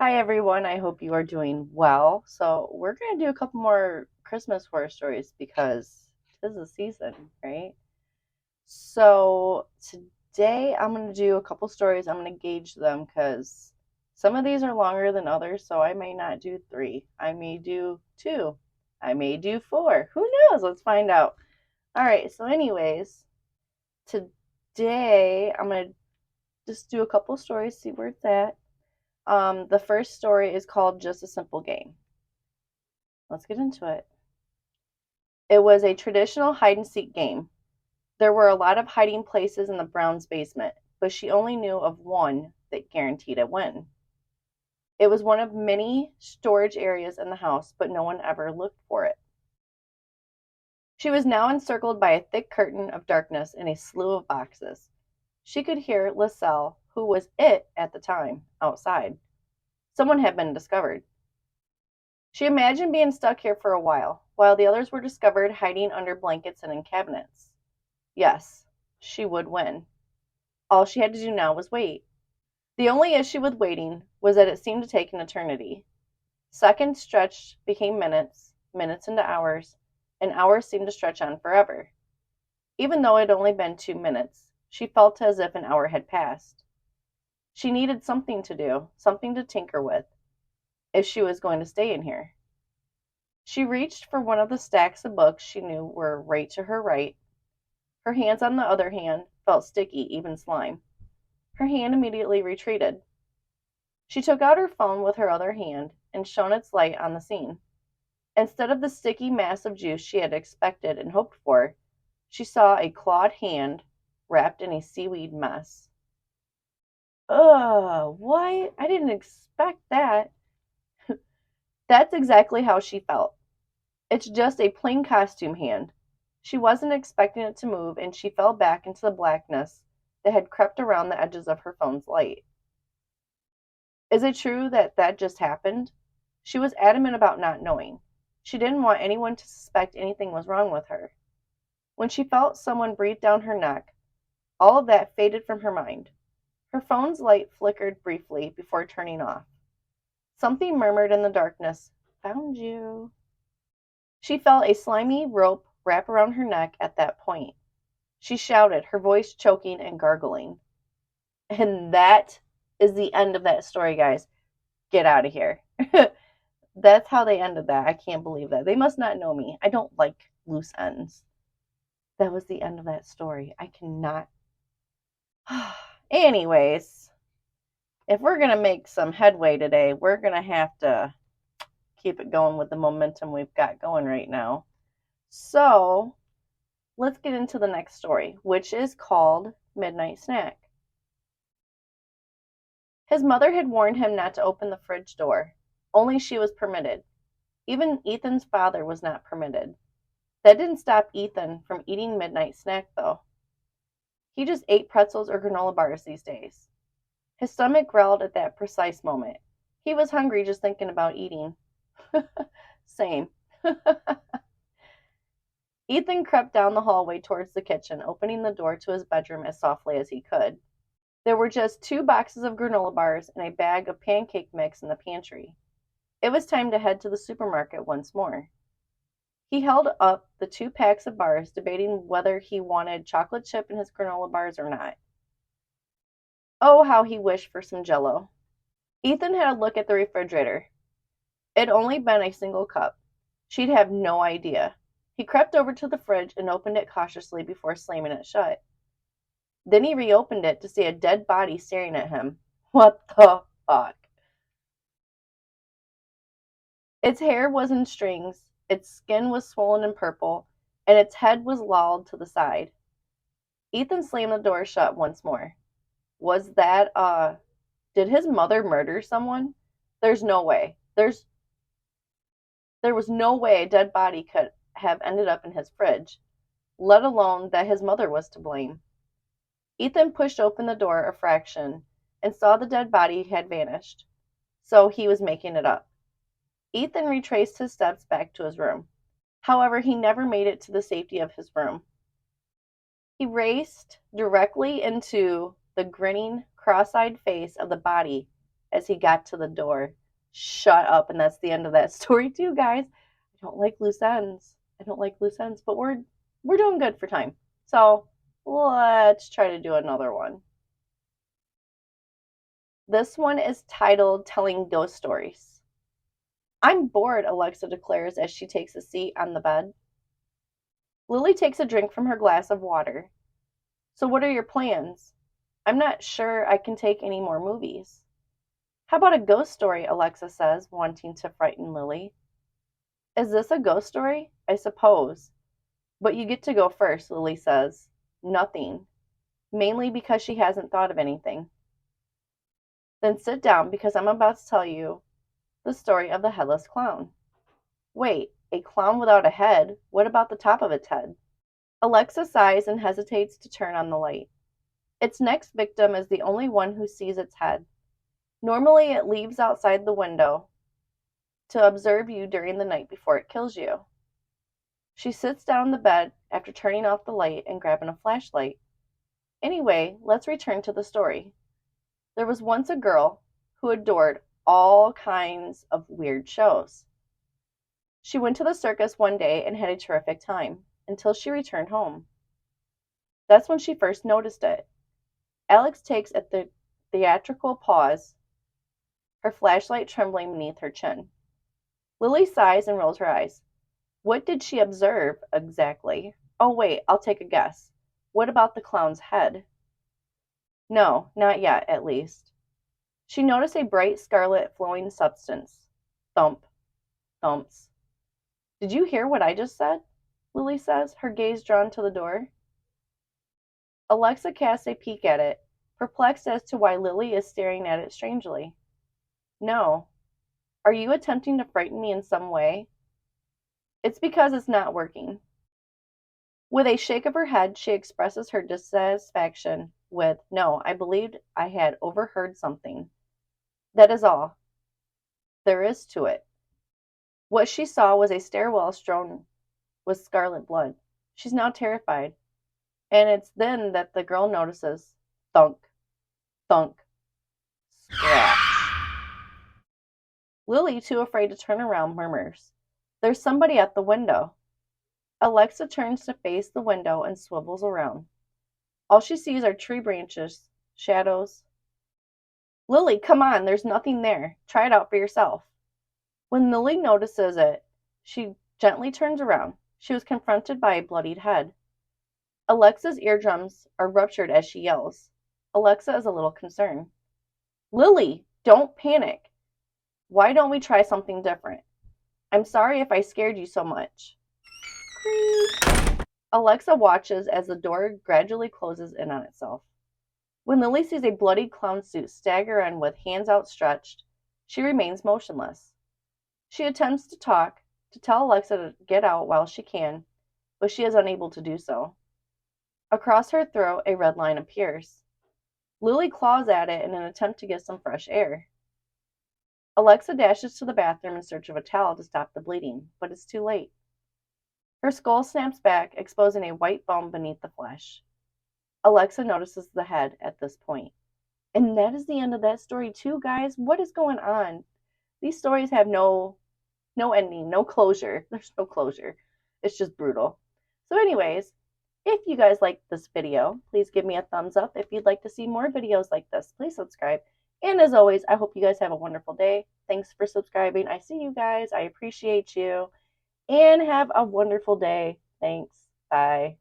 Hi everyone, I hope you are doing well. So, we're going to do a couple more Christmas horror stories because tis the season, right? So, today I'm going to do a couple stories. I'm going to gauge them because some of these are longer than others, so I may not do three. I may do two. I may do four. Who knows? Let's find out. All right, so, anyways, today I'm going to just do a couple stories, see where it's at. The first story is called Just a Simple Game. Let's get into it. It was a traditional hide and seek game. There were a lot of hiding places in the Browns' basement, but she only knew of one that guaranteed a win. It was one of many storage areas in the house, but no one ever looked for it. She was now encircled by a thick curtain of darkness and a slew of boxes. She could hear Lascelles, who was it at the time, outside. Someone had been discovered. She imagined being stuck here for a while the others were discovered hiding under blankets and in cabinets. Yes, she would win. All she had to do now was wait. The only issue with waiting was that it seemed to take an eternity. Seconds stretched became minutes, minutes into hours, and hours seemed to stretch on forever. Even though it had only been 2 minutes, she felt as if an hour had passed. She needed something to do, something to tinker with, if she was going to stay in here. She reached for one of the stacks of books she knew were right to her right. Her hands, on the other hand, felt sticky, even slime. Her hand immediately retreated. She took out her phone with her other hand and shone its light on the scene. Instead of the sticky mass of juice she had expected and hoped for, she saw a clawed hand wrapped in a seaweed mess. Ugh, what? I didn't expect that. That's exactly how she felt. It's just a plain costume hand. She wasn't expecting it to move, and she fell back into the blackness that had crept around the edges of her phone's light. Is it true that that just happened? She was adamant about not knowing. She didn't want anyone to suspect anything was wrong with her. When she felt someone breathe down her neck, all of that faded from her mind. Her phone's light flickered briefly before turning off. Something murmured in the darkness, "Found you." She felt a slimy rope wrap around her neck at that point. She shouted, her voice choking and gargling. And that is the end of that story, guys. Get out of here. That's how they ended that. I can't believe that. They must not know me. I don't like loose ends. That was the end of that story. I cannot. Anyways, if we're going to make some headway today, we're going to have to keep it going with the momentum we've got going right now. So, let's get into the next story, which is called Midnight Snack. His mother had warned him not to open the fridge door. Only she was permitted. Even Ethan's father was not permitted. That didn't stop Ethan from eating Midnight Snack, though. He just ate pretzels or granola bars these days. His stomach growled at that precise moment. He was hungry just thinking about eating. Same. Ethan crept down the hallway towards the kitchen, opening the door to his bedroom as softly as he could. There were just 2 boxes of granola bars and a bag of pancake mix in the pantry. It was time to head to the supermarket once more. He held up the 2 packs of bars, debating whether he wanted chocolate chip in his granola bars or not. Oh, how he wished for some Jell-O. Ethan had a look at the refrigerator. It had only been a single cup. She'd have no idea. He crept over to the fridge and opened it cautiously before slamming it shut. Then he reopened it to see a dead body staring at him. What the fuck? Its hair was in strings, its skin was swollen and purple, and its head was lolled to the side. Ethan slammed the door shut once more. Was that, did his mother murder someone? There's no way. There was no way a dead body could have ended up in his fridge, let alone that his mother was to blame. Ethan pushed open the door a fraction and saw the dead body had vanished. So he was making it up. Ethan retraced his steps back to his room. However, he never made it to the safety of his room. He raced directly into the grinning, cross-eyed face of the body as he got to the door. Shut up. And that's the end of that story too, guys. I don't like loose ends. I don't like loose ends, but we're doing good for time. So let's try to do another one. This one is titled Telling Ghost Stories. I'm bored, Alexa declares as she takes a seat on the bed. Lily takes a drink from her glass of water. So what are your plans? I'm not sure I can take any more movies. How about a ghost story, Alexa says, wanting to frighten Lily. Is this a ghost story? I suppose. But you get to go first, Lily says. Nothing. Mainly because she hasn't thought of anything. Then sit down because I'm about to tell you the story of the headless clown. Wait, a clown without a head? What about the top of its head? Alexa sighs and hesitates to turn on the light. Its next victim is the only one who sees its head. Normally, it leaves outside the window to observe you during the night before it kills you. She sits down on the bed after turning off the light and grabbing a flashlight. Anyway, let's return to the story. There was once a girl who adored all kinds of weird shows. She went to the circus one day and had a terrific time until she returned home. That's when she first noticed it. Alex takes a theatrical pause, her flashlight trembling beneath her chin. Lily sighs and rolls her eyes. What did she observe exactly? Oh, wait, I'll take a guess. What about the clown's head? No, not yet, at least. She noticed a bright scarlet flowing substance. Thump, thumps. Did you hear what I just said? Lily says, her gaze drawn to the door. Alexa casts a peek at it, perplexed as to why Lily is staring at it strangely. No. Are you attempting to frighten me in some way? It's because it's not working. With a shake of her head, she expresses her dissatisfaction with, No, I believed I had overheard something. That is all there is to it. What she saw was a stairwell strewn with scarlet blood. She's now terrified. And it's then that the girl notices thunk, thunk, scratch. Lily, too afraid to turn around, murmurs, There's somebody at the window. Alexa turns to face the window and swivels around. All she sees are tree branches, shadows. Lily, come on, there's nothing there. Try it out for yourself. When Lily notices it, she gently turns around. She was confronted by a bloodied head. Alexa's eardrums are ruptured as she yells. Alexa is a little concerned. Lily, don't panic. Why don't we try something different? I'm sorry if I scared you so much. Alexa watches as the door gradually closes in on itself. When Lily sees a bloody clown suit stagger in with hands outstretched, she remains motionless. She attempts to talk, to tell Alexa to get out while she can, but she is unable to do so. Across her throat, a red line appears. Lily claws at it in an attempt to get some fresh air. Alexa dashes to the bathroom in search of a towel to stop the bleeding, but it's too late. Her skull snaps back, exposing a white bone beneath the flesh. Alexa notices the head at this point. And that is the end of that story too, guys. What is going on? These stories have no ending, no closure. There's no closure. It's just brutal. So anyways, if you guys liked this video, please give me a thumbs up. If you'd like to see more videos like this, please subscribe. And as always, I hope you guys have a wonderful day. Thanks for subscribing. I see you guys. I appreciate you. And have a wonderful day. Thanks. Bye.